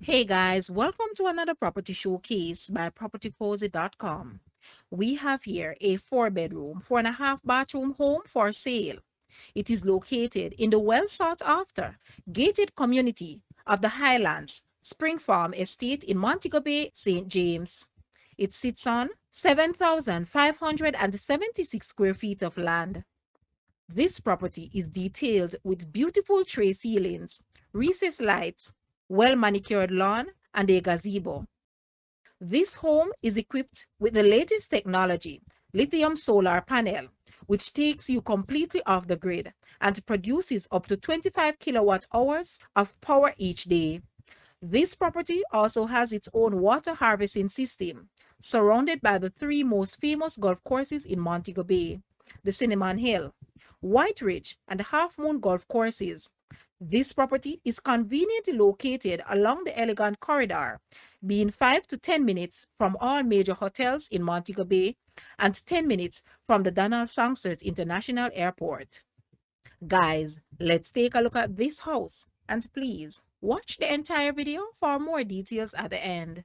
Hey guys, welcome to another property showcase by propertycozy.com. We have here a 4 bedroom, 4.5 bathroom home for sale. It is located in the well sought after gated community of the Highlands Spring Farm Estate in Montego Bay, St. James. It sits on 7,576 square feet of land. This property is detailed with beautiful tray ceilings, recessed lights, well-manicured lawn, and a gazebo. This home is equipped with the latest technology, lithium solar panel, which takes you completely off the grid and produces up to 25 kilowatt hours of power each day. This property also has its own water harvesting system, surrounded by the three most famous golf courses in Montego Bay, the Cinnamon Hill, White Ridge, and Half Moon golf courses. This property is conveniently located along the elegant corridor, being 5 to 10 minutes from all major hotels in Montego Bay and 10 minutes from the Donald Sangster International Airport. Guys, let's take a look at this house and please watch the entire video for more details at the end.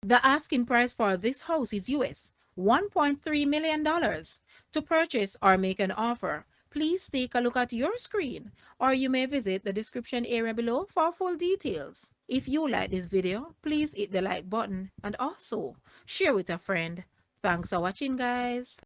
The asking price for this house is US $1.3 million. To purchase or make an offer, please take a look at your screen, or you may visit the description area below for full details. If you like this video, please hit the like button and also share with a friend. Thanks for watching, guys.